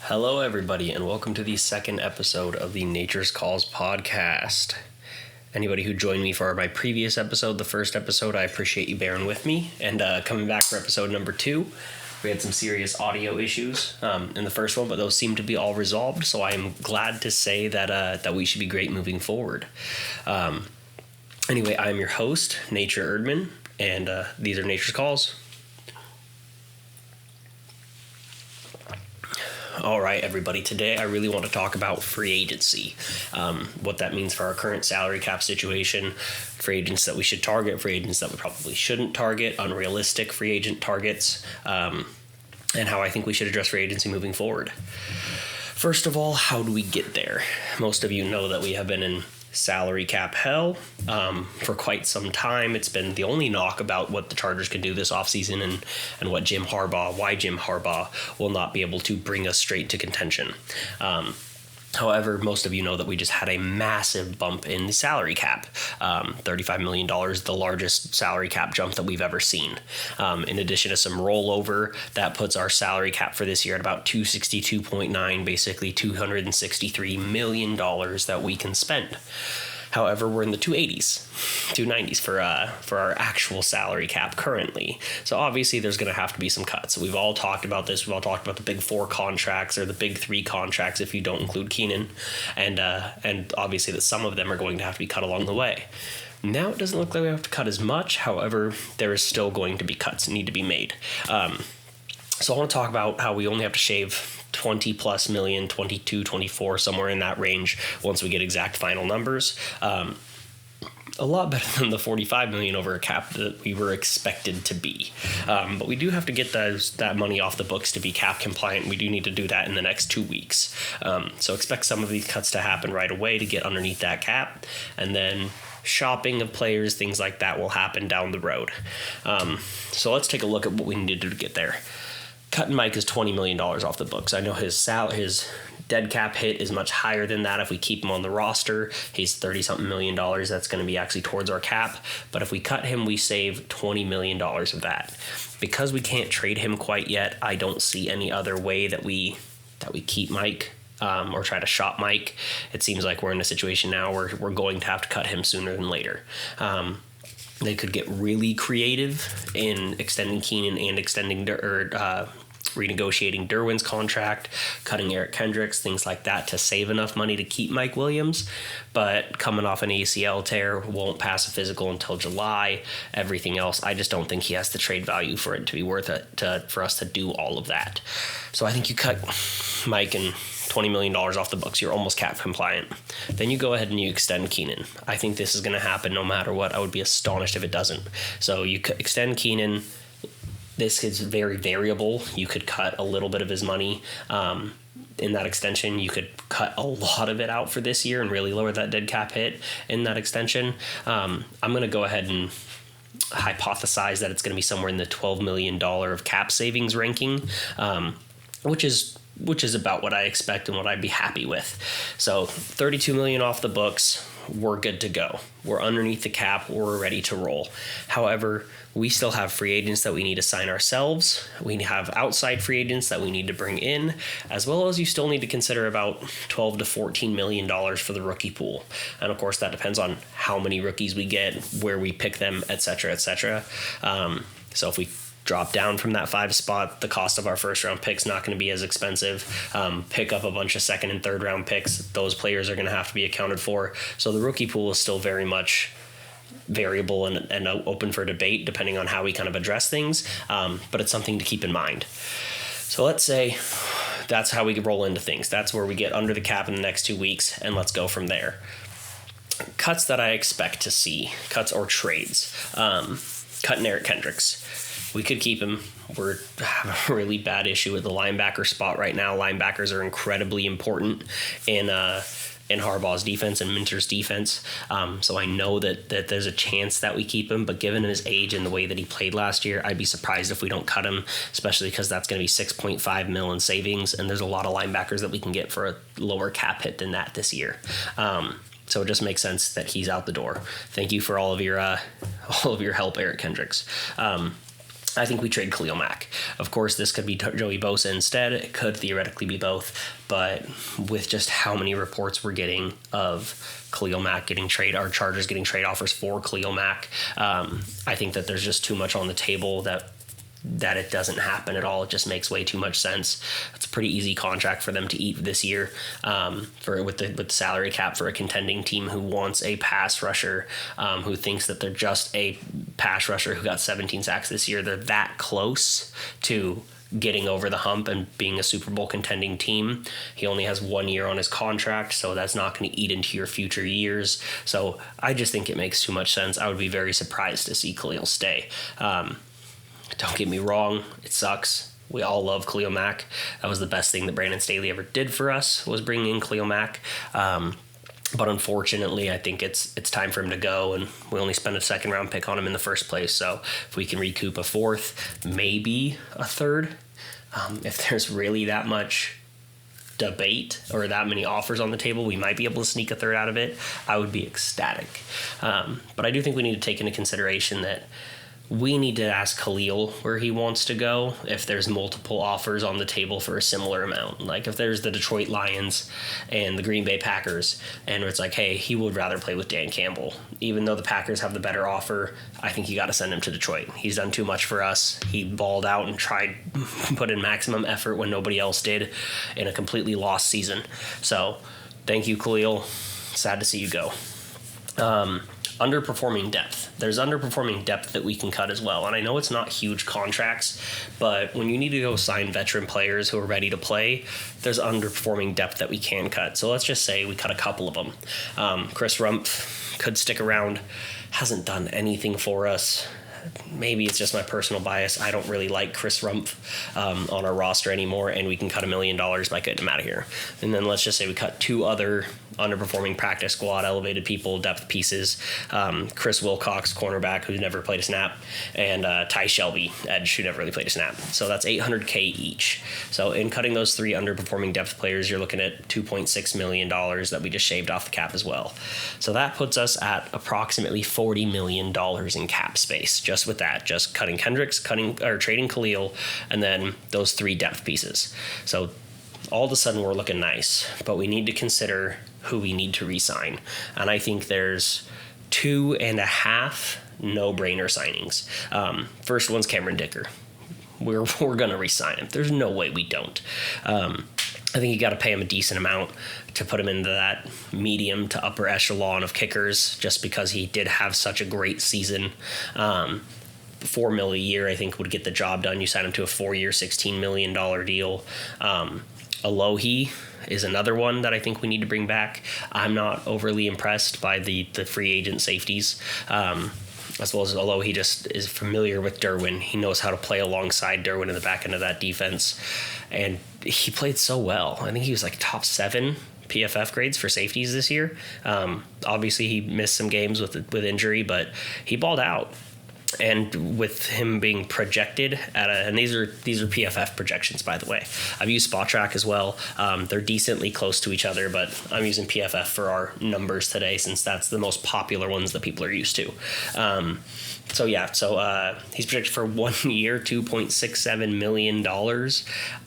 Hello, everybody, and welcome to the second episode of the Nature's Calls podcast. Anybody who joined me for my previous episode, the first episode, I appreciate you bearing with me. And coming back for episode number 2, we had some serious audio issues in the first one, but those seem to be all resolved. So I am glad to say that we should be great moving forward. Anyway, I'm your host, Nature Erdman, and these are Nature's Calls. All right, everybody. Today, I really want to talk about free agency, what that means for our current salary cap situation, free agents that we should target, free agents that we probably shouldn't target, unrealistic free agent targets, and how I think we should address free agency moving forward. First of all, how do we get there? Most of you know that we have been in salary cap hell for quite some time. It's been the only knock about what the Chargers can do this offseason and why Jim Harbaugh will not be able to bring us straight to contention. However, most of you know that we just had a massive bump in the salary cap, $35 million, the largest salary cap jump that we've ever seen. In addition to some rollover, that puts our salary cap for this year at about $262.9, basically $263 million that we can spend. However, we're in the 290s for our actual salary cap currently. So obviously there's going to have to be some cuts. We've all talked about this. We've all talked about the big 4 contracts or the big 3 contracts if you don't include Keenan. And obviously that some of them are going to have to be cut along the way. Now it doesn't look like we have to cut as much. However, there is still going to be cuts that need to be made. So I want to talk about how we only have to shave 20 plus million, 22, 24, somewhere in that range once we get exact final numbers. A lot better than the 45 million over a cap that we were expected to be. But we do have to get that money off the books to be cap compliant. We do need to do that in the next 2 weeks. So expect some of these cuts to happen right away to get underneath that cap. And then shopping of players, things like that will happen down the road. So let's take a look at what we need to do to get there. Cutting Mike is $20 million off the books. I know his dead cap hit is much higher than that if we keep him on the roster. He's $30-something million. That's going to be actually towards our cap. But if we cut him, we save $20 million of that. Because we can't trade him quite yet, I don't see any other way that we keep Mike or try to shop Mike. It seems like we're in a situation now where we're going to have to cut him sooner than later. They could get really creative in extending Keenan and renegotiating Derwin's contract, cutting Eric Kendricks, things like that to save enough money to keep Mike Williams. But coming off an ACL tear, won't pass a physical until July. Everything else, I just don't think he has the trade value for it to be worth it for us to do all of that. So I think you cut Mike and $20 million off the books, you're almost cap compliant. Then you go ahead and you extend Keenan. I think this is going to happen no matter what. I would be astonished if it doesn't. So you extend Keenan. This is very variable. You could cut a little bit of his money in that extension. You could cut a lot of it out for this year and really lower that dead cap hit in that extension. I'm going to go ahead and hypothesize that it's going to be somewhere in the $12 million of cap savings ranking, which is about what I expect and what I'd be happy with. So $32 million off the books, we're good to go. We're underneath the cap, we're ready to roll. However, we still have free agents that we need to sign ourselves. We have outside free agents that we need to bring in, as well as you still need to consider about $12 to $14 million for the rookie pool. And of course, that depends on how many rookies we get, where we pick them, et cetera, et cetera. So if we drop down from that 5 spot, the cost of our first round picks not going to be as expensive. Pick up a bunch of second and third round picks. Those players are going to have to be accounted for. So the rookie pool is still very much variable and open for debate depending on how we kind of address things. But it's something to keep in mind. So let's say that's how we roll into things. That's where we get under the cap in the next 2 weeks, and let's go from there. Cuts that I expect to see, cuts or trades. Cutting Eric Kendricks. We could keep him. We have a really bad issue with the linebacker spot right now. Linebackers are incredibly important in Harbaugh's defense and Minter's defense. So I know that there's a chance that we keep him, but given his age and the way that he played last year, I'd be surprised if we don't cut him, especially because that's going to be $6.5 million in savings, and there's a lot of linebackers that we can get for a lower cap hit than that this year. So it just makes sense that he's out the door. Thank you for all of your help, Eric Kendricks. I think we trade Khalil Mack. Of course, this could be Joey Bosa instead. It could theoretically be both. But with just how many reports we're getting of Khalil Mack getting our Chargers getting trade offers for Khalil Mack, I think that there's just too much on the table that it doesn't happen at all. It just makes way too much sense. It's a pretty easy contract for them to eat this year, with the salary cap for a contending team who wants a pass rusher, who thinks that they're just a pass rusher who got 17 sacks this year. They're that close to getting over the hump and being a Super Bowl contending team. He only has 1 year on his contract, so that's not going to eat into your future years. So I just think it makes too much sense. I would be very surprised to see Khalil stay. Don't get me wrong, it sucks. We all love Khalil Mack. That was the best thing that Brandon Staley ever did for us, was bringing in Khalil Mack. But unfortunately, I think it's time for him to go, and we only spent a second-round pick on him in the first place. So if we can recoup a fourth, maybe a third, if there's really that much debate or that many offers on the table, we might be able to sneak a third out of it. I would be ecstatic. But I do think we need to take into consideration that we need to ask Khalil where he wants to go if there's multiple offers on the table for a similar amount. Like if there's the Detroit Lions and the Green Bay Packers, and it's like, hey, he would rather play with Dan Campbell. Even though the Packers have the better offer, I think you got to send him to Detroit. He's done too much for us. He balled out and tried put in maximum effort when nobody else did in a completely lost season. So thank you, Khalil. Sad to see you go. Underperforming depth. There's underperforming depth that we can cut as well. And I know it's not huge contracts, but when you need to go sign veteran players who are ready to play, there's underperforming depth that we can cut. So let's just say we cut a couple of them. Chris Rumpf could stick around, hasn't done anything for us. Maybe it's just my personal bias. I don't really like Chris Rumpf on our roster anymore, and we can cut $1 million by getting him out of here. And then let's just say we cut two other underperforming practice squad, elevated people, depth pieces. Chris Wilcox, cornerback, who never played a snap, and Ty Shelby, edge, who never really played a snap. So that's $800K each. So in cutting those three underperforming depth players, you're looking at $2.6 million that we just shaved off the cap as well. So that puts us at approximately $40 million in cap space, just with that, just cutting Kendricks, trading Khalil, and then those three depth pieces. So all of a sudden we're looking nice, but we need to consider who we need to re-sign. And I think there's 2.5 no-brainer signings. First one's Cameron Dicker. We're going to re-sign him. There's no way we don't. I think you got to pay him a decent amount to put him into that medium to upper echelon of kickers, just because he did have such a great season. $4 million a year, I think, would get the job done. You sign him to a 4-year, $16 million deal. Alohi is another one that I think we need to bring back. I'm not overly impressed by the free agent safeties. As well as Alohi just is familiar with Derwin. He knows how to play alongside Derwin in the back end of that defense. And he played so well. I think he was like top 7 PFF grades for safeties this year. Obviously, he missed some games with injury, but he balled out. And with him being projected and these are PFF projections, by the way. I've used SpotTrack as well. They're decently close to each other, but I'm using PFF for our numbers today, since that's the most popular ones that people are used to. He's projected for 1 year, $2.67 million.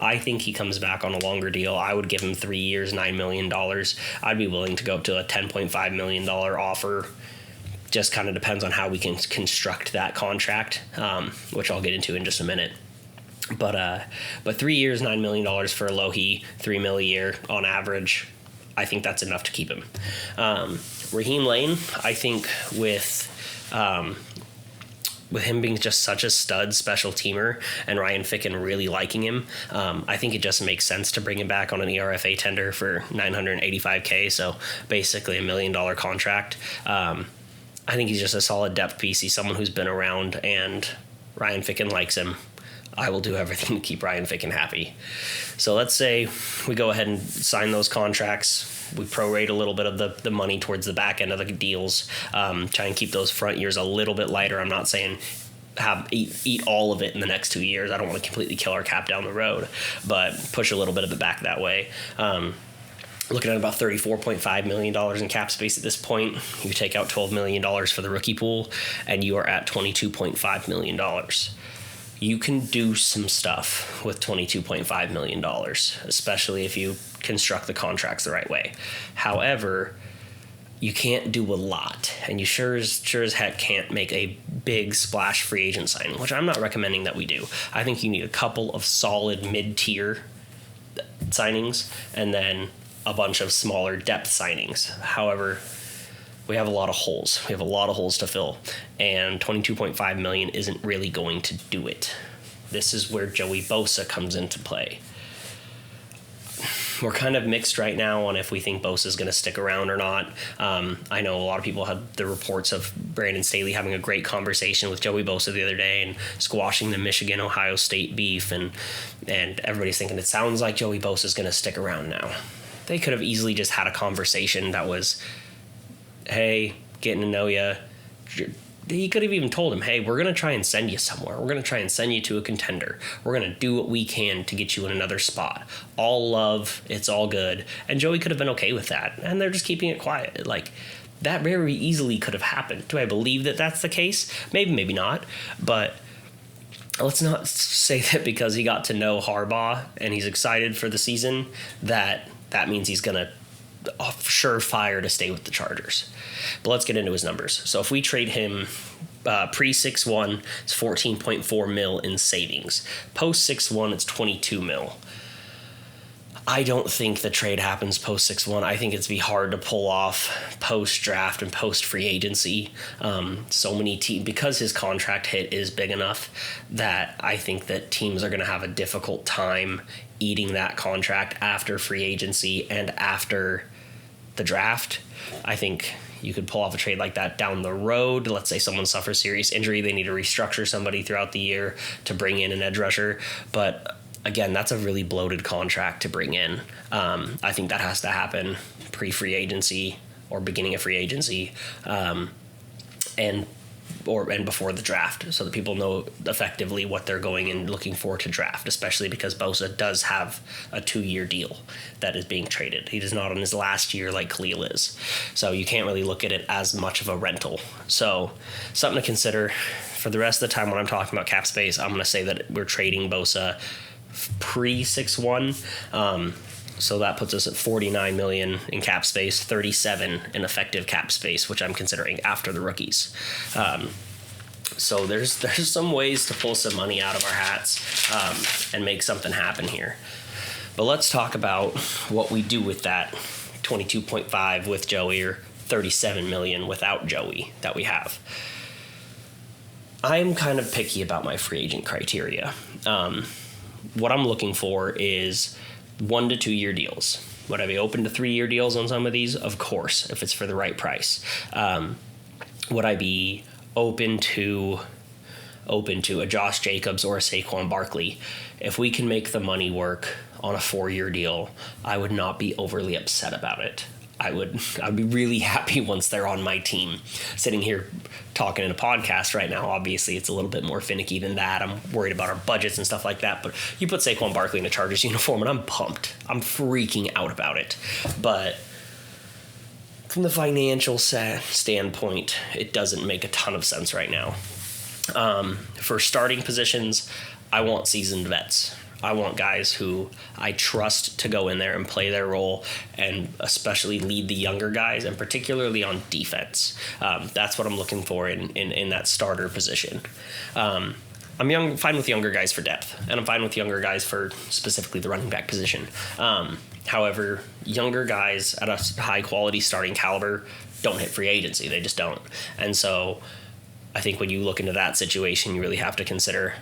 I think he comes back on a longer deal. I would give him 3 years, $9 million. I'd be willing to go up to a $10.5 million offer. Just kind of depends on how we can construct that contract, which I'll get into in just a minute. But 3 years, $9 million for Alohi, $3 million a year on average. I think that's enough to keep him. Raheem Lane, I think with him being just such a stud special teamer and Ryan Ficken really liking him, I think it just makes sense to bring him back on an ERFA tender for $985K. So basically $1 million contract. I think he's just a solid depth piece. He's someone who's been around, and Ryan Ficken likes him. I will do everything to keep Ryan Ficken happy. So let's say we go ahead and sign those contracts. We prorate a little bit of the money towards the back end of the deals. Try and keep those front years a little bit lighter. I'm not saying eat all of it in the next 2 years. I don't want to completely kill our cap down the road, but push a little bit of it back that way. Looking at about $34.5 million in cap space at this point. You take out $12 million for the rookie pool, and you are at $22.5 million. you can do some stuff with $22.5 million, especially if you construct the contracts the right way. However, you can't do a lot, and you sure as heck can't make a big splash free agent signing, which I'm not recommending that we do. I think you need a couple of solid mid-tier signings and then a bunch of smaller depth signings. However, we have a lot of holes. We have a lot of holes to fill, and $22.5 million isn't really going to do it. This is where Joey Bosa comes into play. We're kind of mixed right now on if we think Bosa is going to stick around or not. I know a lot of people had the reports of Brandon Staley having a great conversation with Joey Bosa the other day and squashing the Michigan-Ohio State beef, and everybody's thinking it sounds like Joey Bosa is going to stick around now. They could have easily just had a conversation that was, hey, getting to know you. He could have even told him, hey, we're going to try and send you somewhere. We're going to try and send you to a contender. We're going to do what we can to get you in another spot. All love. It's all good. And Joey could have been okay with that. And they're just keeping it quiet. Like, that very easily could have happened. Do I believe that that's the case? Maybe, maybe not. But let's not say that because he got to know Harbaugh and he's excited for the season that means he's going to surefire to stay with the Chargers. But let's get into his numbers. So if we trade him pre 6-1, it's 14.4 mil in savings. Post 6-1, it's 22 mil. I don't think the trade happens post 6-1. I think it's be hard to pull off post draft and post free agency. So many teams, because his contract hit is big enough that I think that teams are going to have a difficult time eating that contract after free agency and after the draft. I think you could pull off a trade like that down the road. Let's say someone suffers serious injury. They need to restructure somebody throughout the year to bring in an edge rusher. But again, that's a really bloated contract to bring in. I think that has to happen pre-free agency or beginning of free agency, and before the draft, so that people know effectively what they're going and looking for to draft, especially because Bosa does have a 2-year deal that is being traded. He is not on his last year like Khalil is. So you can't really look at it as much of a rental. So something to consider. For the rest of the time when I'm talking about cap space, I'm going to say that we're trading Bosa pre 6-1. So that puts us at 49 million in cap space, 37 in effective cap space, which I'm considering after the rookies. So there's some ways to pull some money out of our hats and make something happen here. But let's talk about what we do with that 22.5 with Joey or 37 million without Joey that we have. I'm kind of picky about my free agent criteria. What I'm looking for is 1 to 2 year deals. Would I be open to 3-year deals on some of these? Of course, if it's for the right price. Would I be open to a Josh Jacobs or a Saquon Barkley? If we can make the money work on a 4-year deal, I would not be overly upset about it. I'd be really happy once they're on my team. Sitting here talking in a podcast right now, obviously it's a little bit more finicky than that. I'm worried about our budgets and stuff like that. But you put Saquon Barkley in a Chargers uniform and I'm pumped. I'm freaking out about it. But from the financial standpoint, it doesn't make a ton of sense right now. For starting positions, I want seasoned vets. I want guys who I trust to go in there and play their role and especially lead the younger guys, and particularly on defense. That's what I'm looking for in that starter position. I'm fine with younger guys for depth, and I'm fine with younger guys for specifically the running back position. However, younger guys at a high-quality starting caliber don't hit free agency. They just don't. And so I think when you look into that situation, you really have to consider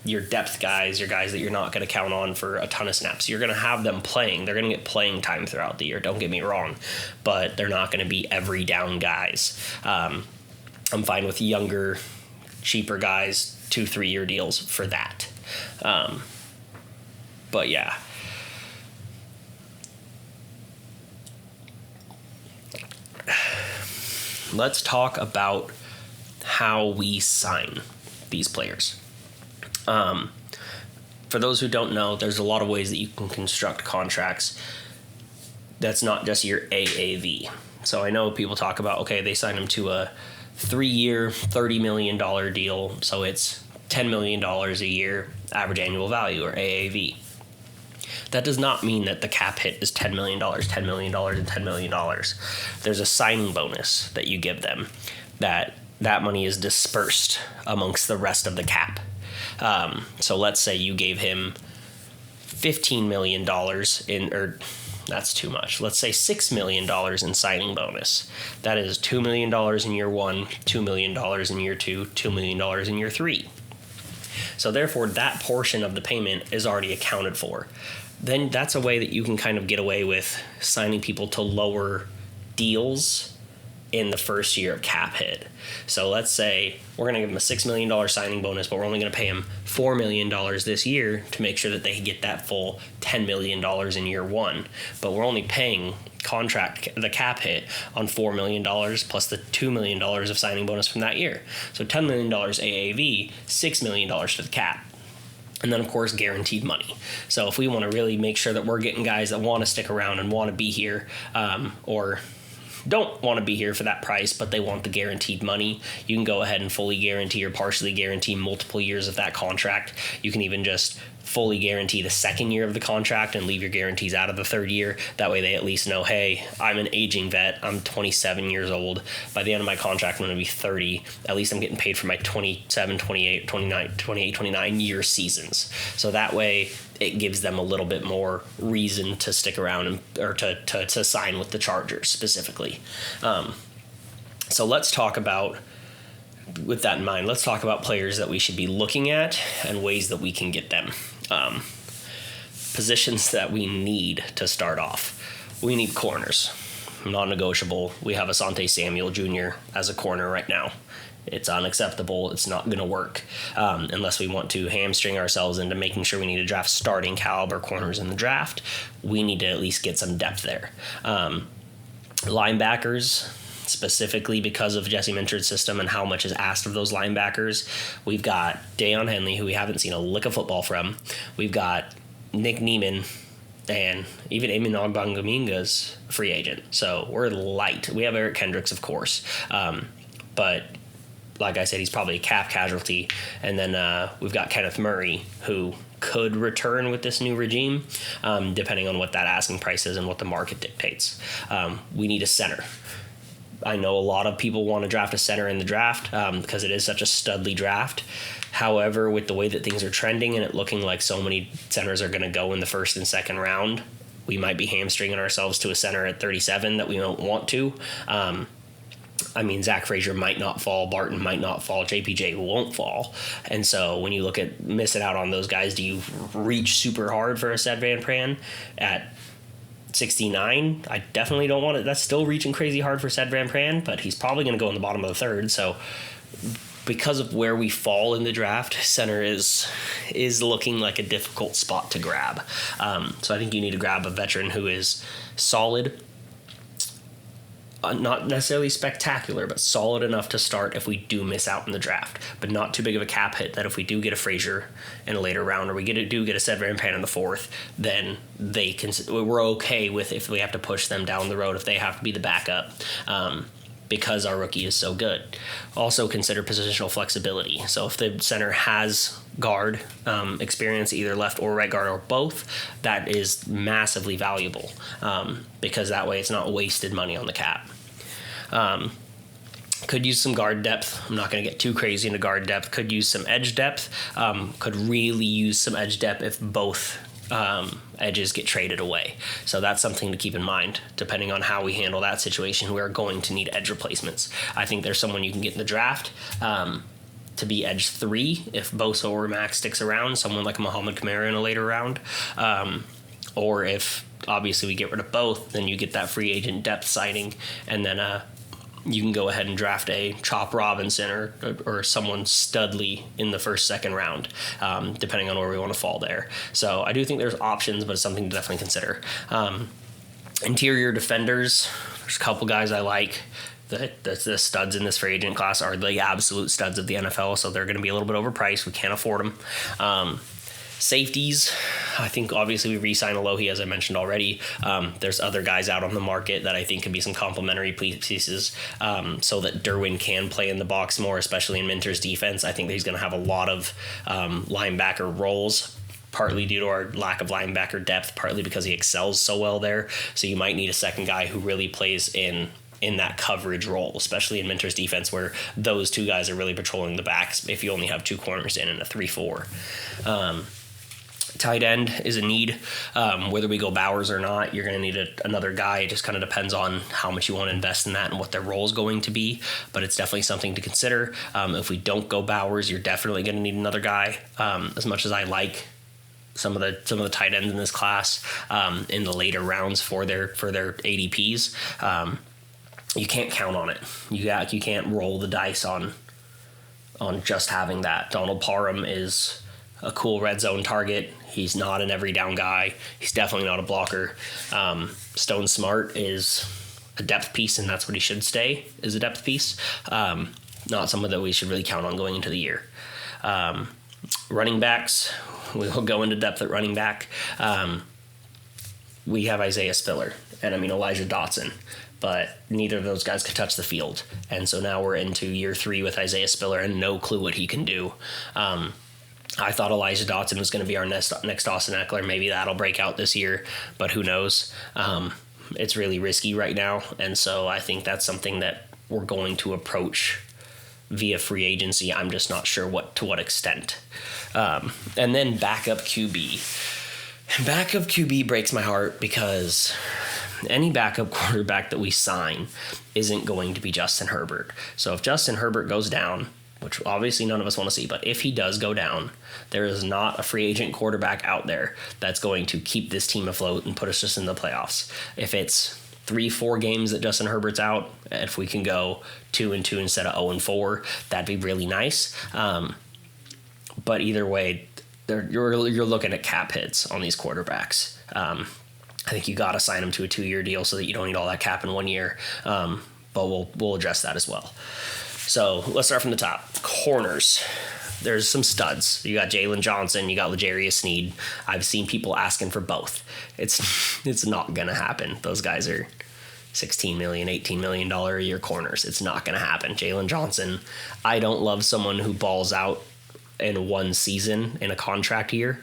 your depth guys, your guys that you're not going to count on for a ton of snaps. You're going to have them playing. They're going to get playing time throughout the year, don't get me wrong, but they're not going to be every down guys. I'm fine with younger, cheaper guys, 2-3 year deals for that. But yeah. Let's talk about how we sign these players. For those who don't know, there's a lot of ways that you can construct contracts. That's not just your AAV. So I know people talk about, okay, they signed him to a 3-year, $30 million deal. So it's $10 million a year average annual value, or AAV. That does not mean that the cap hit is $10 million, $10 million, and $10 million. There's a signing bonus that you give them that money is dispersed amongst the rest of the cap. So let's say you gave him $15 million or that's too much. Let's say $6 million in signing bonus. That is $2 million in year one, $2 million in year two, $2 million in year three. So therefore, that portion of the payment is already accounted for. Then that's a way that you can kind of get away with signing people to lower deals in the first year of cap hit. So let's say we're going to give them a $6 million signing bonus, but we're only going to pay them $4 million this year to make sure that they get that full $10 million in year one. But we're only paying the cap hit on $4 million plus the $2 million of signing bonus from that year. So $10 million AAV, $6 million to the cap. And then, of course, guaranteed money. So if we want to really make sure that we're getting guys that want to stick around and want to be here, or don't want to be here for that price, but they want the guaranteed money, you can go ahead and fully guarantee or partially guarantee multiple years of that contract. You can even just fully guarantee the second year of the contract and leave your guarantees out of the third year. That way they at least know, hey, I'm an aging vet. I'm 27 years old. By the end of my contract, I'm going to be 30. At least I'm getting paid for my 27, 28, 29 year seasons. So that way it gives them a little bit more reason to stick around or to sign with the Chargers specifically. So let's talk about, with that in mind, let's talk about players that we should be looking at and ways that we can get them. Positions that we need to start off. We need corners. Non-negotiable. We have Asante Samuel Jr. as a corner right now. It's unacceptable. It's not going to work unless we want to hamstring ourselves into making sure we need to draft starting caliber corners in the draft. We need to at least get some depth there. Linebackers, specifically because of Jesse Minchard's system and how much is asked of those linebackers. We've got Deion Henley, who we haven't seen a lick of football from. We've got Nick Niemann, and even Eamon Ogbangaminga's free agent. So we're light. We have Eric Kendricks, of course. But like I said, he's probably a cap casualty. And then we've got Kenneth Murray, who could return with this new regime, depending on what that asking price is and what the market dictates. We need a center. I know a lot of people want to draft a center in the draft because it is such a studly draft. However, with the way that things are trending and it looking like so many centers are going to go in the first and second round, we might be hamstringing ourselves to a center at 37 that we don't want to. Zach Frazier might not fall, Barton might not fall, JPJ won't fall. And so when you look at missing out on those guys, do you reach super hard for a Seth Van Pran at 69? I definitely don't want it. That's still reaching crazy hard for Seth Van Pran, but he's probably going to go in the bottom of the third. So because of where we fall in the draft, center is looking like a difficult spot to grab. So I think you need to grab a veteran who is solid, not necessarily spectacular, but solid enough to start if we do miss out in the draft, but not too big of a cap hit that if we do get a Frazier in a later round or we do get a Seth Van Pran in the fourth, then we're okay with if we have to push them down the road if they have to be the backup. Because our rookie is so good. Also consider positional flexibility. So if the center has guard experience, either left or right guard or both, that is massively valuable because that way it's not wasted money on the cap. Could use some guard depth. I'm not going to get too crazy into guard depth. Could use some edge depth. Could really use some edge depth if both edges get traded away. So that's something to keep in mind. Depending on how we handle that situation, we're going to need edge replacements. I think there's someone you can get in the draft to be edge 3 if Bosa or Max sticks around, someone like Muhammad Kamara in a later round. Or if obviously we get rid of both, then you get that free agent depth signing, and then you can go ahead and draft a Chop Robinson or someone studly in the first, second round, depending on where we want to fall there. So I do think there's options, but it's something to definitely consider. Interior defenders, there's a couple guys I like. The studs in this free agent class are the absolute studs of the NFL, so they're going to be a little bit overpriced. We can't afford them. Safeties, I think obviously we re-sign Alohi, as I mentioned already. There's other guys out on the market that I think could be some complementary pieces, so that Derwin can play in the box more, especially in Minter's defense. I think that he's going to have a lot of linebacker roles, partly due to our lack of linebacker depth, partly because he excels so well there. So you might need a second guy who really plays in that coverage role, especially in Minter's defense, where those two guys are really patrolling the backs if you only have two corners in a 3-4. Tight end is a need. Whether we go Bowers or not, you're going to need another guy. It just kind of depends on how much you want to invest in that and what their role is going to be. But it's definitely something to consider. If we don't go Bowers, you're definitely going to need another guy. As much as I like some of the tight ends in this class in the later rounds for their ADPs, you can't count on it. You can't roll the dice on just having that. Donald Parham is a cool red zone target. He's not an every down guy. He's definitely not a blocker. Stone Smart is a depth piece, and that's what he should stay, is a depth piece. Not someone that we should really count on going into the year. Running backs, we will go into depth at running back. We have Isaiah Spiller and Elijah Dotson, but neither of those guys could touch the field. And so now we're into year 3 with Isaiah Spiller and no clue what he can do. I thought Elijah Dotson was going to be our next Austin Eckler. Maybe that'll break out this year, but who knows? It's really risky right now, and so I think that's something that we're going to approach via free agency. I'm just not sure to what extent. And then backup QB. Backup QB breaks my heart because any backup quarterback that we sign isn't going to be Justin Herbert. So if Justin Herbert goes down, which obviously none of us want to see, but if he does go down, there is not a free agent quarterback out there that's going to keep this team afloat and put us just in the playoffs. If it's 3-4 games that Justin Herbert's out, if we can go 2-2 instead of 0-4, that'd be really nice. But either way, you're looking at cap hits on these quarterbacks. I think you got to sign them to a 2-year deal so that you don't need all that cap in 1 year. But we'll address that as well. So let's start from the top. Corners. There's some studs. You got Jalen Johnson. You got L'Jarius Sneed. I've seen people asking for both. It's not going to happen. Those guys are $16 million, $18 million a year corners. It's not going to happen. Jalen Johnson, I don't love someone who balls out in one season in a contract year.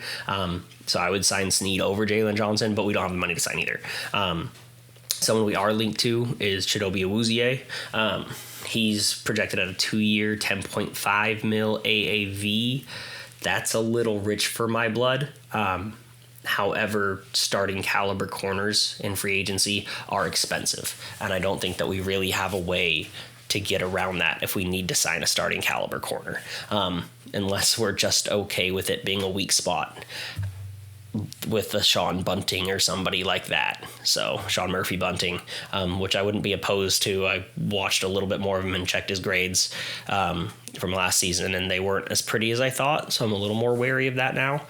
So I would sign Sneed over Jalen Johnson, but we don't have the money to sign either. Someone we are linked to is Chidobe Awuzie. He's projected at a 2-year, $10.5 mil AAV. That's a little rich for my blood. However, starting caliber corners in free agency are expensive, and I don't think that we really have a way to get around that if we need to sign a starting caliber corner, unless we're just okay with it being a weak spot with the Sean Bunting or somebody like that. So Sean Murphy Bunting, which I wouldn't be opposed to. I watched a little bit more of him and checked his grades from last season, and they weren't as pretty as I thought. So I'm a little more wary of that now.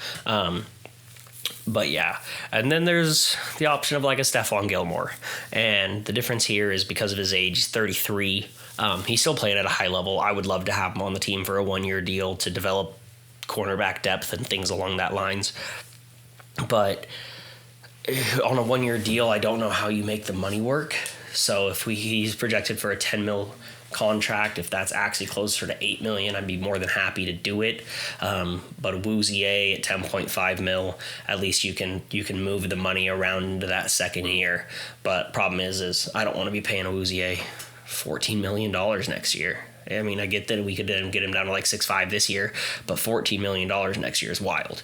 But yeah, and then there's the option of like a Stephon Gilmore. And the difference here is because of his age, he's 33. He's still playing at a high level. I would love to have him on the team for a 1-year deal to develop cornerback depth and things along that lines. But on a 1-year deal, I don't know how you make the money work. So if he's projected for a 10 mil contract, if that's actually closer to 8 million, I'd be more than happy to do it. But Awuzie at 10.5 mil, at least you can move the money around into that second year. But problem is I don't want to be paying Awuzie $14 million next year. I mean, I get that we could then get him down to like 6.5 this year, but $14 million next year is wild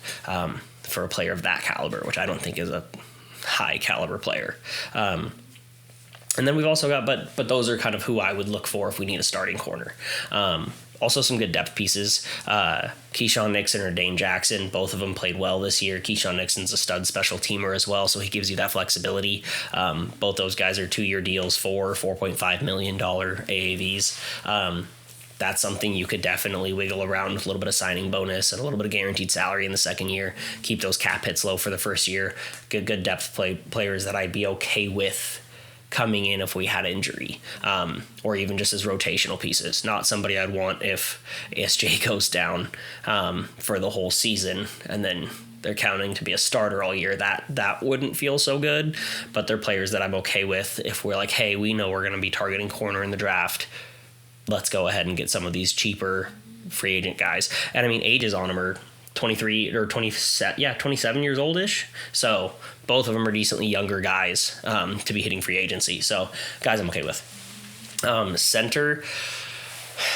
for a player of that caliber, which I don't think is a high caliber player. And then we've also got, but those are kind of who I would look for if we need a starting corner. Also some good depth pieces. Keyshawn Nixon or Dane Jackson, both of them played well this year. Keyshawn Nixon's a stud special teamer as well, so he gives you that flexibility. Both those guys are 2-year deals for $4.5 million AAVs. That's something you could definitely wiggle around with a little bit of signing bonus and a little bit of guaranteed salary in the second year. Keep those cap hits low for the first year. Good depth players that I'd be okay with coming in if we had injury, or even just as rotational pieces. Not somebody I'd want if SJ goes down for the whole season and then they're counting to be a starter all year, that wouldn't feel so good. But they're players that I'm okay with if we're like, hey, we know we're going to be targeting corner in the draft. Let's go ahead and get some of these cheaper free agent guys. And I mean, ages on them are 23 or 27 years old-ish. So both of them are decently younger guys to be hitting free agency. So guys I'm okay with. Center,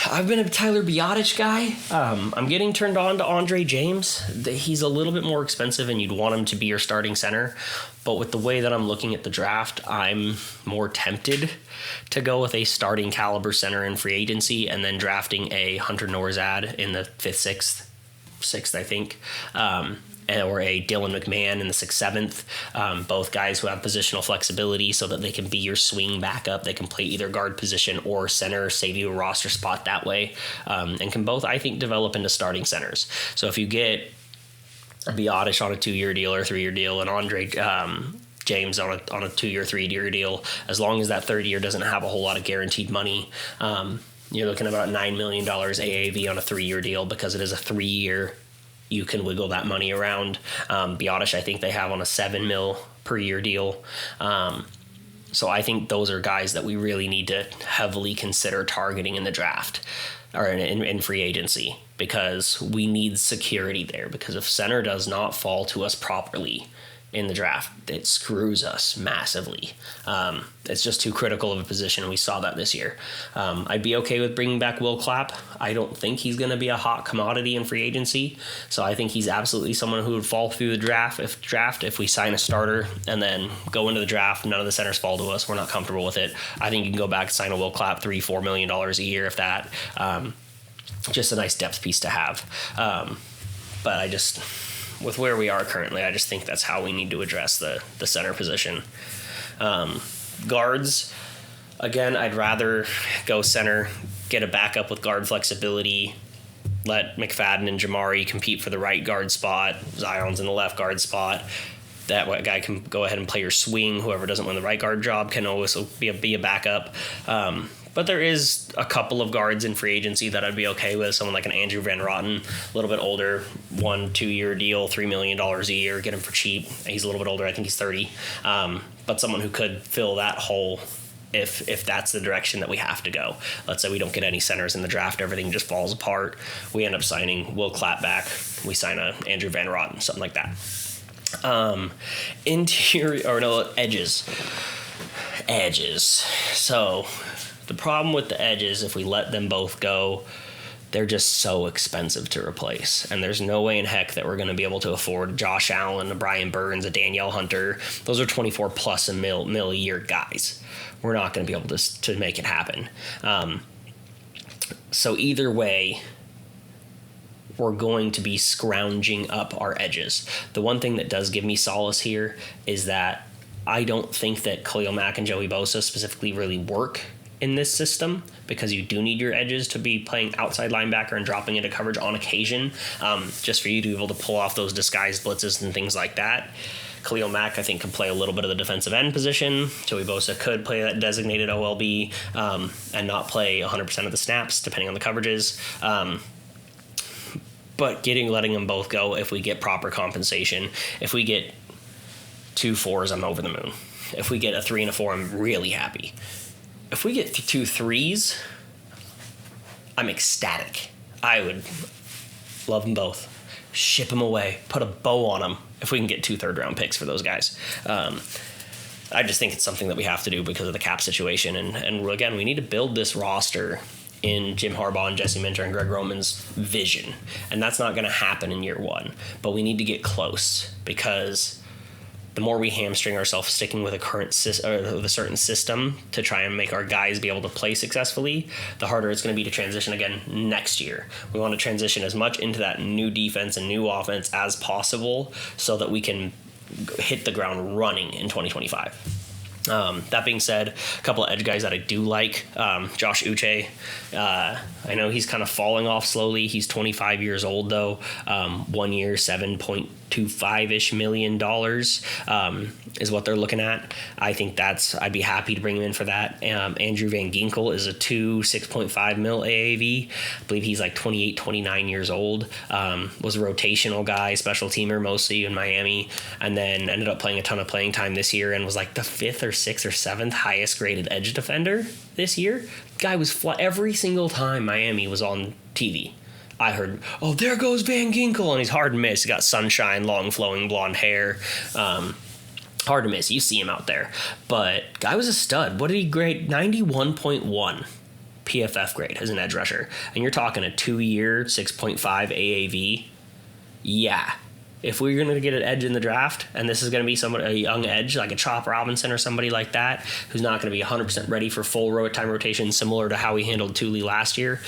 I've been a Tyler Biadasz guy. I'm getting turned on to Andre James. He's a little bit more expensive and you'd want him to be your starting center. But with the way that I'm looking at the draft, I'm more tempted to go with a starting caliber center in free agency and then drafting a Hunter Norzad in the 5th, 6th, I think. Or a Dylan McMahon in the 6th, 7th. Both guys who have positional flexibility so that they can be your swing backup. They can play either guard position or center, save you a roster spot that way, and can both, I think, develop into starting centers. So if you get Biadasz on a 2-year deal or 3-year deal and Andre James on a 2-year, 3-year deal, as long as that third year doesn't have a whole lot of guaranteed money, you're looking at about $9 million AAV on a 3-year deal because it is a 3-year. You can wiggle that money around. Biadasz, I think they have on a $7 million per year deal. So I think those are guys that we really need to heavily consider targeting in the draft or in free agency because we need security there. Because if center does not fall to us properly in the draft, it screws us massively. It's just too critical of a position. We saw that this year. I'd be okay with bringing back Will Clapp. I don't think he's going to be a hot commodity in free agency. So I think he's absolutely someone who would fall through the draft if we sign a starter and then go into the draft. None of the centers fall to us. We're not comfortable with it. I think you can go back and sign a Will Clapp $3-4 million a year if that. Just a nice depth piece to have. But I just, with where we are currently, I just think that's how we need to address the center position. Guards, again, I'd rather go center, get a backup with guard flexibility, let McFadden and Jamari compete for the right guard spot. Zion's in the left guard spot. That guy can go ahead and play your swing. Whoever doesn't win the right guard job can always be a backup. But there is a couple of guards in free agency that I'd be okay with. Someone like an Andrew Van Rotten, a little bit older, 1-2-year deal, $3 million a year, get him for cheap. He's a little bit older. I think he's 30. But someone who could fill that hole if that's the direction that we have to go. Let's say we don't get any centers in the draft. Everything just falls apart. We end up signing Will Clapp back. We sign a Andrew Van Rotten, something like that. Edges. So the problem with the edges, if we let them both go, they're just so expensive to replace. And there's no way in heck that we're going to be able to afford Josh Allen, a Brian Burns, a Danielle Hunter. Those are 24 plus a mil a year guys. We're not going to be able to make it happen. So either way, we're going to be scrounging up our edges. The one thing that does give me solace here is that I don't think that Khalil Mack and Joey Bosa specifically really work in this system because you do need your edges to be playing outside linebacker and dropping into coverage on occasion, just for you to be able to pull off those disguised blitzes and things like that. Khalil Mack, I think, can play a little bit of the defensive end position. Joey Bosa could play that designated OLB and not play 100% of the snaps, depending on the coverages. But letting them both go if we get proper compensation. If we get 2 4s, I'm over the moon. If we get a 3 and a 4, I'm really happy. If we get 2 3s, I'm ecstatic. I would love them both. Ship them away. Put a bow on them if we can get 2 third-round picks for those guys. I just think it's something that we have to do because of the cap situation. And again, we need to build this roster in Jim Harbaugh and Jesse Minter and Greg Roman's vision. And that's not going to happen in year 1. But we need to get close because the more we hamstring ourselves sticking with a certain system to try and make our guys be able to play successfully, the harder it's going to be to transition again next year. We want to transition as much into that new defense and new offense as possible so that we can hit the ground running in 2025. That being said, a couple of edge guys that I do like, Josh Uche. I know he's kind of falling off slowly. He's 25 years old, though. 1 year, $7.25-ish million is what they're looking at. I think I'd be happy to bring him in for that. Andrew Van Ginkel is a 6.5 mil AAV. I believe he's like 28, 29 years old. Was a rotational guy, special teamer mostly in Miami, and then ended up playing a ton of playing time this year and was like the 5th or 6th or 7th highest graded edge defender this year. Guy was every single time Miami was on TV. I heard, oh, there goes Van Ginkel, and he's hard to miss. He got sunshine, long flowing blonde hair. Hard to miss. You see him out there. But guy was a stud. What did he grade? 91.1 PFF grade as an edge rusher. And you're talking a 2-year, 6.5 AAV. Yeah. If we're going to get an edge in the draft, and this is going to be a young edge, like a Chop Robinson or somebody like that, who's not going to be 100% ready for full time rotation, similar to how we handled Thule last year,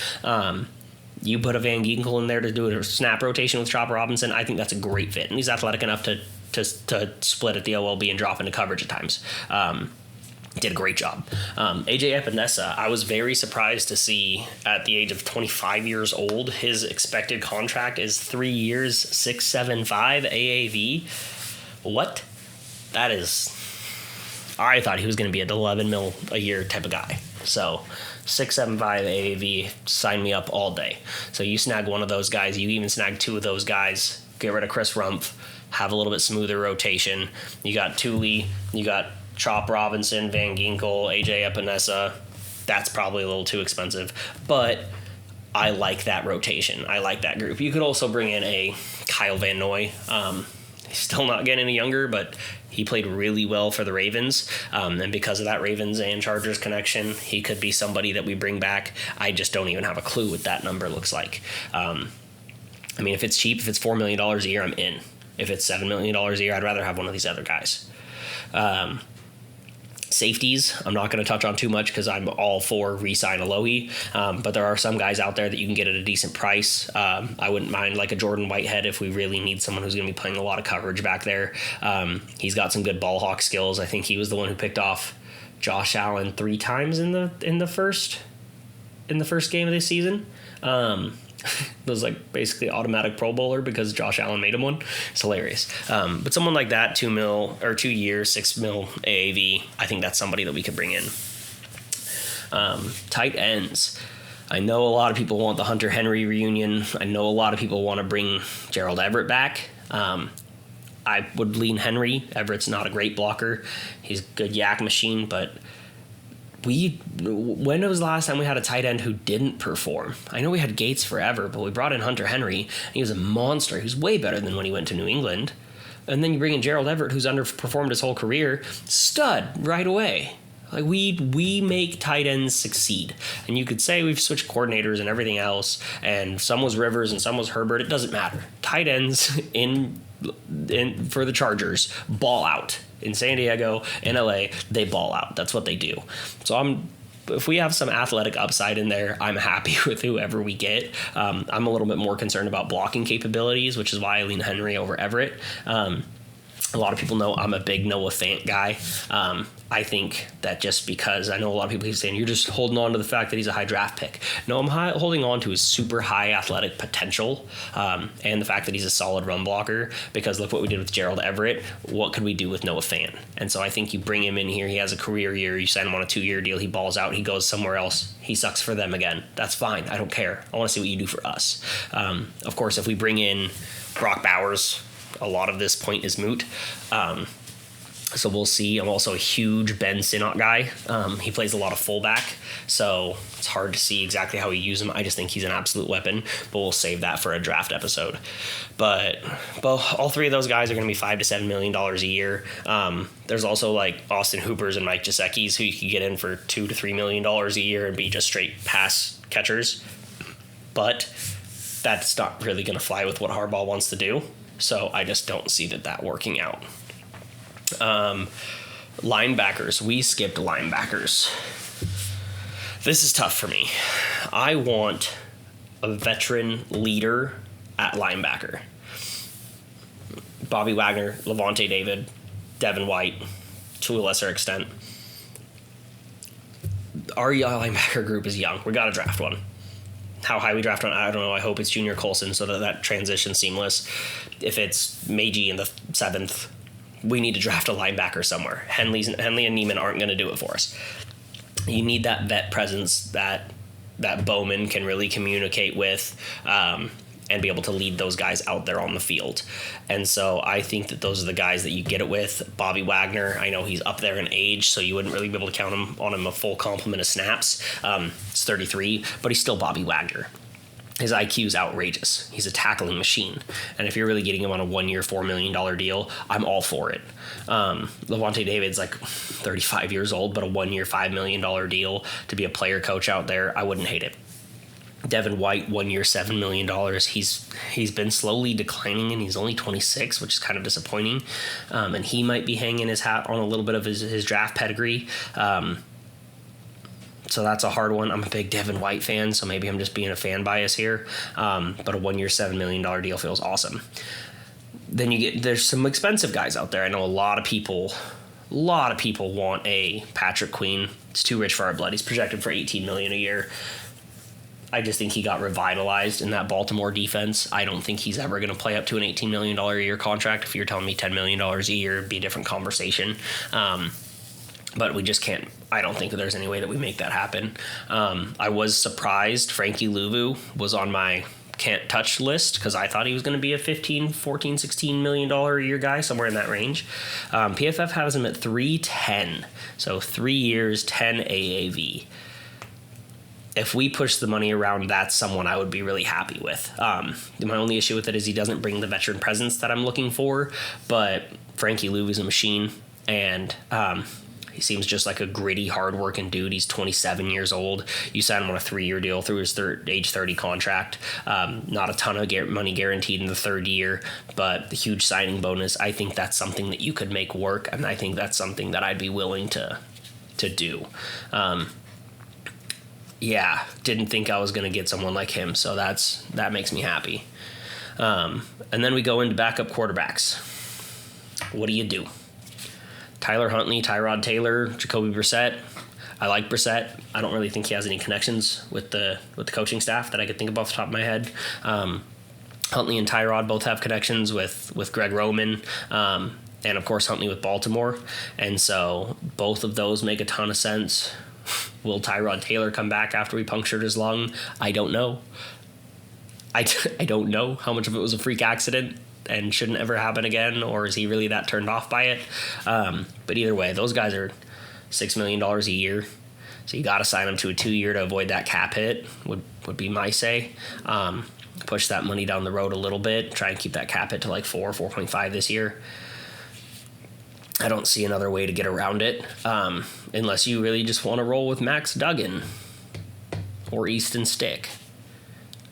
you put a Van Ginkel in there to do a snap rotation with Chop Robinson, I think that's a great fit. And he's athletic enough to split at the OLB and drop into coverage at times. Did a great job. AJ Epinesa, I was very surprised to see at the age of 25 years old, his expected contract is 3 years, 6.75 AAV. What? That is... I thought he was going to be an 11 mil a year type of guy. So 6.75 AAV, sign me up all day. So you snag one of those guys, you even snag 2 of those guys, get rid of Chris Rumpf, have a little bit smoother rotation. You got Thule, you got Chop Robinson, Van Ginkel, AJ Epinesa. That's probably a little too expensive, but I like that rotation. I like that group. You could also bring in a Kyle Van Noy. He's still not getting any younger, but he played really well for the Ravens. And because of that Ravens and Chargers connection, he could be somebody that we bring back. I just don't even have a clue what that number looks like. I mean, if it's cheap, if it's $4 million a year, I'm in. If it's $7 million a year, I'd rather have one of these other guys. Safeties, I'm not going to touch on too much because I'm all for re-sign Alohi, but there are some guys out there that you can get at a decent price. I wouldn't mind like a Jordan Whitehead if we really need someone who's going to be playing a lot of coverage back there. He's got some good ball hawk skills. I think he was the one who picked off Josh Allen 3 times in the first game of this season. It was like basically automatic Pro Bowler because Josh Allen made him one. It's hilarious. But someone like that, 2 years, 6 mil AAV, I think that's somebody that we could bring in. Tight ends. I know a lot of people want the Hunter Henry reunion. I know a lot of people want to bring Gerald Everett back. I would lean Henry. Everett's not a great blocker. He's a good yak machine, but when was the last time we had a tight end who didn't perform? I know we had Gates forever, but we brought in Hunter Henry, and he was a monster. He was way better than when he went to New England. And then you bring in Gerald Everett, who's underperformed his whole career. Stud right away. Like we make tight ends succeed. And you could say we've switched coordinators and everything else, and some was Rivers and some was Herbert. It doesn't matter. Tight ends in for the Chargers ball out. In San Diego, in LA, they ball out. That's what they do. So if we have some athletic upside in there, I'm happy with whoever we get. I'm a little bit more concerned about blocking capabilities, which is why I lean Henry over Everett. A lot of people know I'm a big Noah Fant guy. I think that just because I know a lot of people keep saying you're just holding on to the fact that he's a high draft pick. No, I'm holding on to his super high athletic potential and the fact that he's a solid run blocker, because look what we did with Gerald Everett. What could we do with Noah Fant? And so I think you bring him in here. He has a career year. You sign him on a 2-year deal. He balls out. He goes somewhere else. He sucks for them again. That's fine. I don't care. I want to see what you do for us. Of course, if we bring in Brock Bowers, a lot of this point is moot. So we'll see. I'm also a huge Ben Sinnott guy. He plays a lot of fullback, so it's hard to see exactly how we use him. I just think he's an absolute weapon, but we'll save that for a draft episode. But all 3 of those guys are going to be $5 to $7 million a year. There's also like Austin Hoopers and Mike Gesicki's who you could get in for $2 to $3 million a year and be just straight pass catchers. But that's not really going to fly with what Harbaugh wants to do. So I just don't see that working out. Linebackers. We skipped linebackers. This is tough for me. I want a veteran leader at linebacker. Bobby Wagner, Levante David, Devin White, to a lesser extent. Our linebacker group is young. We got to draft one. How high we draft one, I don't know. I hope it's Junior Colson so that transition's seamless. If it's Meiji in the 7th, we need to draft a linebacker somewhere. Henley and Neiman aren't going to do it for us. You need that vet presence that Bowman can really communicate with, and be able to lead those guys out there on the field. And so I think that those are the guys that you get it with. Bobby Wagner, I know he's up there in age, so you wouldn't really be able to count on him a full complement of snaps. He's 33, but he's still Bobby Wagner. His IQ is outrageous. He's a tackling machine. And if you're really getting him on a 1-year, $4 million deal, I'm all for it. Lavonte David's like 35 years old, but a 1-year, $5 million deal to be a player coach out there, I wouldn't hate it. Devin White, 1 year, $7 million. He's been slowly declining, and he's only 26, which is kind of disappointing. And he might be hanging his hat on a little bit of his draft pedigree. So that's a hard one. I'm a big Devin White fan, so maybe I'm just being a fan bias here. But a 1 year, $7 million deal feels awesome. Then there's some expensive guys out there. I know a lot of people want a Patrick Queen. It's too rich for our blood. He's projected for $18 million a year. I just think he got revitalized in that Baltimore defense. I don't think he's ever going to play up to an $18 million a year contract. If you're telling me $10 million a year, it'd be a different conversation. But we just can't. I don't think that there's any way that we make that happen. I was surprised Frankie Louvu was on my can't touch list because I thought he was going to be a $14, $16 million a year guy, somewhere in that range. PFF has him at 310, so 3 years, 10 AAV. If we push the money around, that's someone I would be really happy with. My only issue with it is he doesn't bring the veteran presence that I'm looking for, but Frankie Louvu is a machine, and he seems just like a gritty, hard-working dude. He's 27 years old. You sign him on a 3-year deal through his age 30 contract. Not a ton of money guaranteed in the third year, but the huge signing bonus, I think that's something that you could make work, and I think that's something that I'd be willing to do. Yeah, didn't think I was going to get someone like him, so that makes me happy. And then we go into backup quarterbacks. What do you do? Tyler Huntley, Tyrod Taylor, Jacoby Brissett. I like Brissett. I don't really think he has any connections with the coaching staff that I could think of off the top of my head. Huntley and Tyrod both have connections with Greg Roman, and of course Huntley with Baltimore. And so both of those make a ton of sense. Will Tyrod Taylor come back after he punctured his lung? I don't know. I don't know how much of it was a freak accident and shouldn't ever happen again, or is he really that turned off by it? But either way, those guys are $6 million a year, so you got to sign them to a 2-year to avoid that cap hit, would be my say. Push that money down the road a little bit, try and keep that cap hit to like 4.5 this year. I don't see another way to get around it, unless you really just want to roll with Max Duggan or Easton Stick.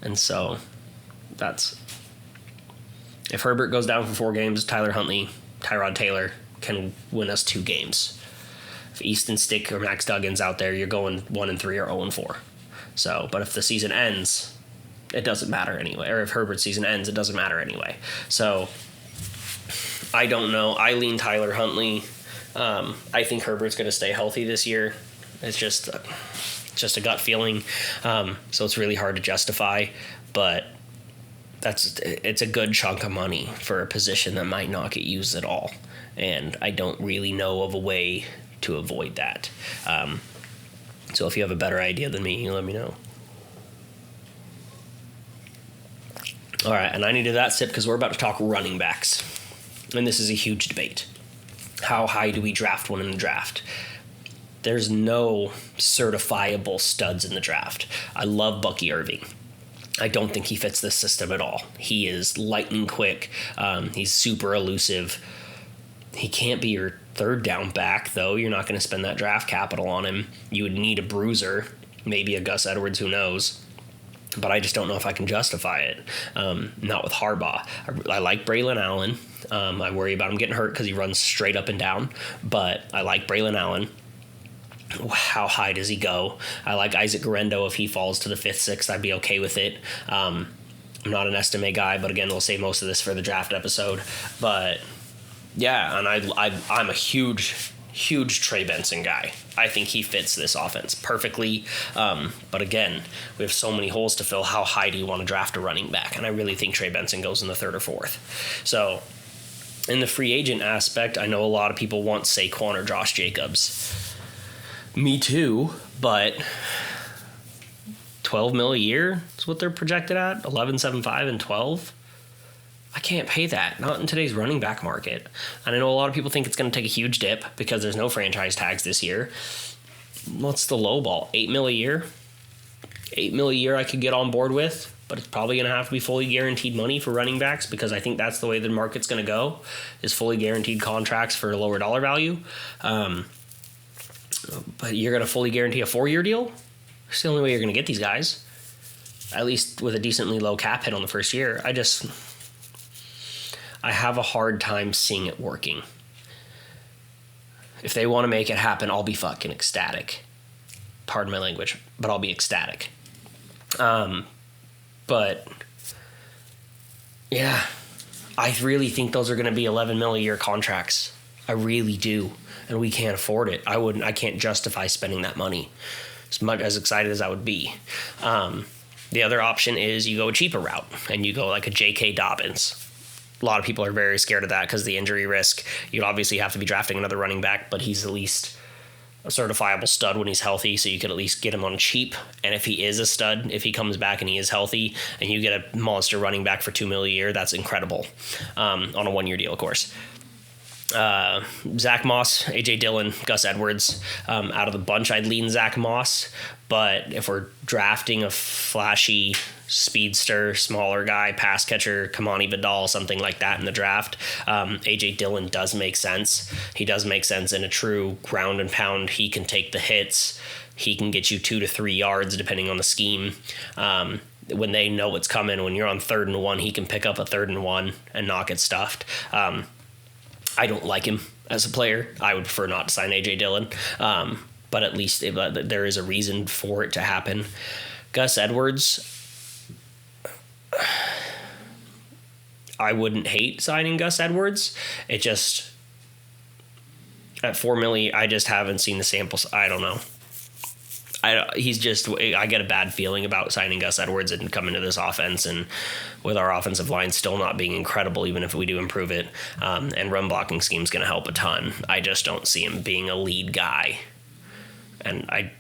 And so that's... If Herbert goes down for 4 games, Tyler Huntley, Tyrod Taylor can win us 2 games. If Easton Stick or Max Duggan's out there, you're going 1-3 or 0-4. So, but if the season ends, it doesn't matter anyway. Or if Herbert's season ends, it doesn't matter anyway. So... I don't know. I lean Tyler Huntley. I think Herbert's going to stay healthy this year. It's just a gut feeling. So it's really hard to justify, but it's a good chunk of money for a position that might not get used at all. And I don't really know of a way to avoid that. So if you have a better idea than me, you let me know. All right, and I needed that sip because we're about to talk running backs. And this is a huge debate. How high do we draft one in the draft? There's no certifiable studs in the draft. I love Bucky Irving. I don't think he fits this system at all. He is lightning quick. He's super elusive. He can't be your third down back, though. You're not going to spend that draft capital on him. You would need a bruiser, maybe a Gus Edwards, who knows. But I just don't know if I can justify it. Not with Harbaugh. I like Braylon Allen. I worry about him getting hurt because he runs straight up and down. But I like Braylon Allen. How high does he go? I like Isaac Guerendo. If he falls to the 5th, 6th, I'd be okay with it. I'm not an estimate guy, but again, we'll save most of this for the draft episode. But yeah, and I'm a huge huge Trey Benson guy. I think he fits this offense perfectly. But again, we have so many holes to fill. How high do you want to draft a running back? And I really think Trey Benson goes in the third or fourth. So in the free agent aspect, I know a lot of people want Saquon or Josh Jacobs. Me too, but $12 million a year is what they're projected at. 11.75 and 12. I can't pay that, not in today's running back market. And I know a lot of people think it's going to take a huge dip because there's no franchise tags this year. What's the low ball? $8 million a year? $8 million a year I could get on board with, but it's probably going to have to be fully guaranteed money for running backs because I think that's the way the market's going to go, is fully guaranteed contracts for a lower dollar value. But you're going to fully guarantee a 4-year deal? It's the only way you're going to get these guys, at least with a decently low cap hit on the first year. I have a hard time seeing it working. If they want to make it happen, I'll be fucking ecstatic. Pardon my language, but I'll be ecstatic. But yeah, I really think those are going to be $11 million a year contracts. I really do, and we can't afford it. I can't justify spending that money. As much as excited as I would be. The other option is you go a cheaper route and you go like a J.K. Dobbins. A lot of people are very scared of that because of the injury risk. You'd obviously have to be drafting another running back, but he's at least a certifiable stud when he's healthy, so you could at least get him on cheap. And if he is a stud, if he comes back and he is healthy, and you get a monster running back for $2 million a year, that's incredible. On a 1-year deal, of course. Zach Moss, AJ Dillon, Gus Edwards. Out of the bunch, I'd lean Zach Moss. But if we're drafting a flashy speedster, smaller guy, pass catcher, Kamani Vidal, something like that in the draft, AJ Dillon does make sense. He does make sense in a true ground and pound. He can take the hits. He can get you 2 to 3 yards depending on the scheme. When they know what's coming, when you're on 3rd and 1, he can pick up a 3rd and 1 and not get stuffed. I don't like him as a player. I would prefer not to sign AJ Dillon, but at least there is a reason for it to happen. Gus Edwards, I wouldn't hate signing Gus Edwards. It just, at $4 million, I just haven't seen the samples. I don't know. I get a bad feeling about signing Gus Edwards and coming to this offense, and with our offensive line still not being incredible, even if we do improve it, and run blocking scheme is going to help a ton. I just don't see him being a lead guy. And I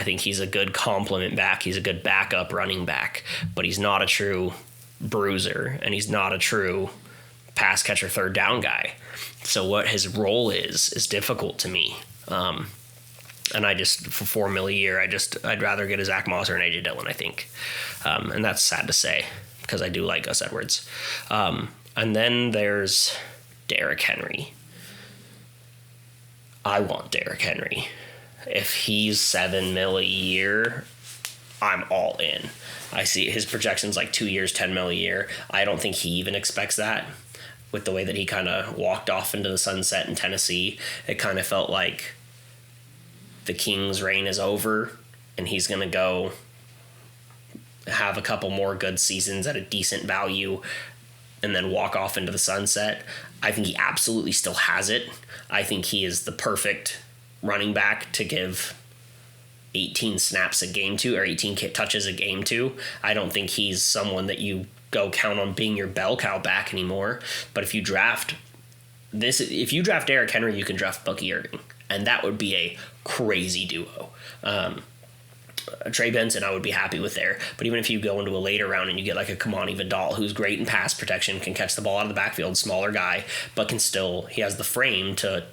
think he's a good complement back. He's a good backup running back, but he's not a true bruiser, and he's not a true pass catcher, 3rd down guy. So what his role is difficult to me. And I just, for $4 million a year, I'd rather get a Zach Moss or an AJ Dillon, I think. And that's sad to say because I do like Gus Edwards. And then there's Derrick Henry. I want Derrick Henry. If he's $7 million a year, I'm all in. I see his projections like 2 years, $10 million a year. I don't think he even expects that. With the way that he kind of walked off into the sunset in Tennessee, it kind of felt like the King's reign is over and he's going to go have a couple more good seasons at a decent value and then walk off into the sunset. I think he absolutely still has it. I think he is the perfect running back to give 18 snaps a game to, or 18 touches a game to. I don't think he's someone that you go count on being your bell cow back anymore. But if you draft Derrick Henry, you can draft Bucky Irving, and that would be a crazy duo. Trey Benson, I would be happy with there. But even if you go into a later round and you get like a Kamani Vidal, who's great in pass protection, can catch the ball out of the backfield, smaller guy, but he has the frame to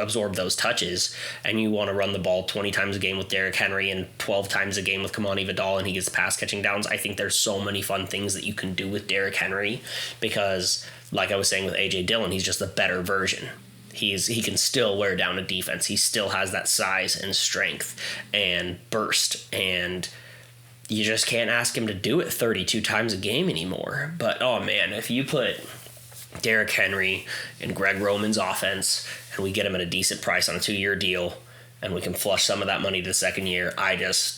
absorb those touches, and you want to run the ball 20 times a game with Derrick Henry and 12 times a game with Kamani Vidal, and he gets pass catching downs. I think there's so many fun things that you can do with Derrick Henry because, like I was saying with AJ Dillon, he's just a better version. He can still wear down a defense. He still has that size and strength and burst, and you just can't ask him to do it 32 times a game anymore. But, oh man, if you put Derrick Henry in Greg Roman's offense and we get him at a decent price on a 2-year deal and we can flush some of that money to the second year,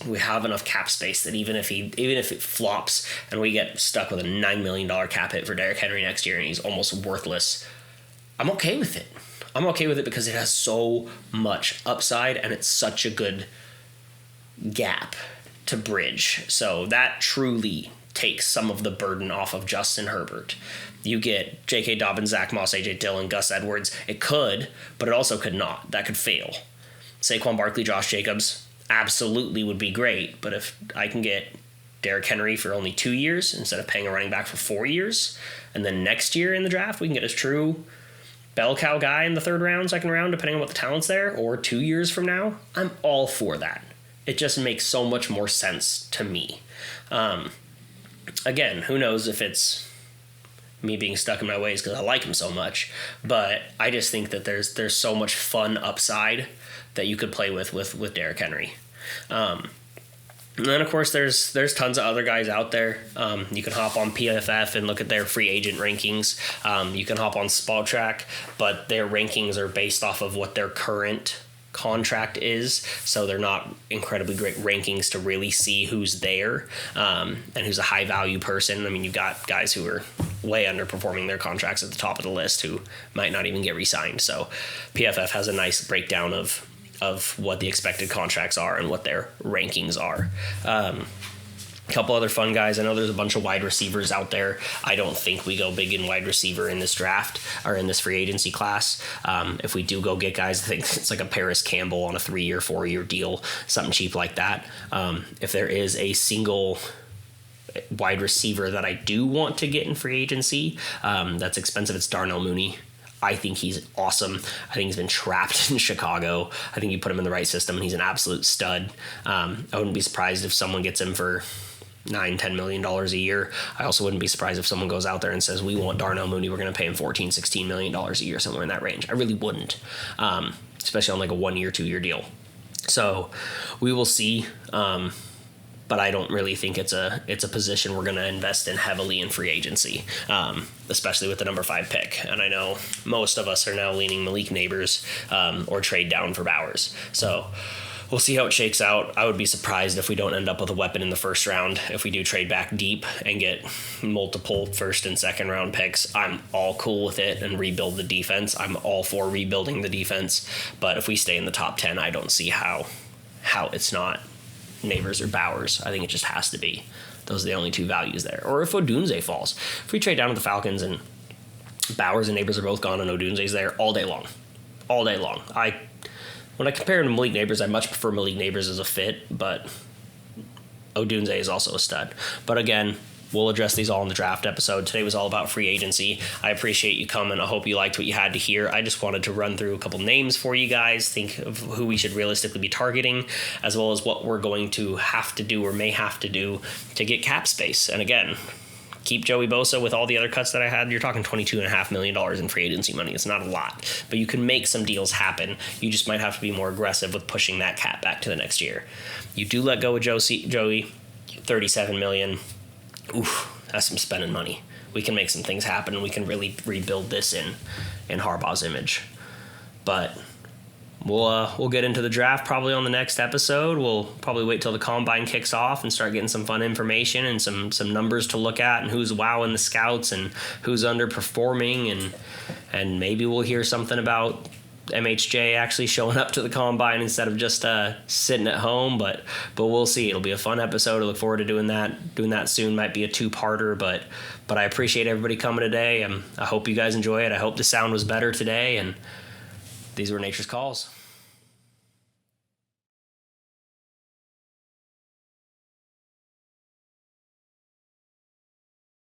we have enough cap space that even if it flops and we get stuck with a $9 million cap hit for Derrick Henry next year and he's almost worthless, I'm okay with it. I'm okay with it because it has so much upside and it's such a good gap to bridge. So that truly takes some of the burden off of Justin Herbert. You get J.K. Dobbins, Zach Moss, A.J. Dillon, Gus Edwards. It could, but it also could not. That could fail. Saquon Barkley, Josh Jacobs, absolutely would be great, but if I can get Derrick Henry for only 2 years instead of paying a running back for 4 years, and then next year in the draft we can get a true bell cow guy in the third round, second round, depending on what the talent's there, or 2 years from now, I'm all for that. It just makes so much more sense to me. Again, who knows if it's me being stuck in my ways because I like him so much, but I just think that there's so much fun upside that you could play with Derrick Henry. And then, of course, there's tons of other guys out there. You can hop on PFF and look at their free agent rankings. You can hop on Spotrac, but their rankings are based off of what their current contract is, so they're not incredibly great rankings to really see who's there and who's a high value person. I mean, you've got guys who are way underperforming their contracts at the top of the list who might not even get re-signed. So PFF has a nice breakdown of what the expected contracts are and what their rankings are. A couple other fun guys. I know there's a bunch of wide receivers out there. I don't think we go big in wide receiver in this draft or in this free agency class. If we do go get guys, I think it's like a Paris Campbell on a 3-year, 4-year deal, something cheap like that. If there is a single wide receiver that I do want to get in free agency that's expensive, it's Darnell Mooney. I think he's awesome. I think he's been trapped in Chicago. I think you put him in the right system and he's an absolute stud. I wouldn't be surprised if someone gets him for $9-10 million a year. I also wouldn't be surprised if someone goes out there and says, we want Darnell Mooney, we're going to pay him $14-16 million a year, somewhere in that range. I really wouldn't, especially on like a 1-year, 2-year deal. So we will see. But I don't really think it's a position we're going to invest in heavily in free agency, especially with the number 5 pick. And I know most of us are now leaning Malik Nabers or trade down for Bowers. So we'll see how it shakes out. I would be surprised if we don't end up with a weapon in the first round. If we do trade back deep and get multiple first and second round picks, I'm all cool with it and rebuild the defense. I'm all for rebuilding the defense. But if we stay in the top 10, I don't see how it's not Nabers or Bowers. I think it just has to be. Those are the only two values there. Or if Odunze falls. If we trade down to the Falcons and Bowers and Nabers are both gone and Odunze's there all day long. All day long. When I compare him to Malik Nabers, I much prefer Malik Nabers as a fit, but Odunze is also a stud. But again, we'll address these all in the draft episode. Today was all about free agency. I appreciate you coming. I hope you liked what you had to hear. I just wanted to run through a couple names for you guys, think of who we should realistically be targeting, as well as what we're going to have to do or may have to do to get cap space. And again, keep Joey Bosa with all the other cuts that I had. You're talking $22.5 million in free agency money. It's not a lot, but you can make some deals happen. You just might have to be more aggressive with pushing that cap back to the next year. You do let go of Joey, $37 million. Oof, that's some spending money. We can make some things happen. We can really rebuild this in Harbaugh's image. But we'll get into the draft probably on the next episode. We'll probably wait till the combine kicks off and start getting some fun information and some numbers to look at and who's wowing the scouts and who's underperforming and maybe we'll hear something about MHJ actually showing up to the combine instead of just sitting at home, but we'll see. It'll be a fun episode. I look forward to doing that soon. Might be a 2-parter, but I appreciate everybody coming today. I hope you guys enjoy it. I hope the sound was better today, and these were Nature's Calls.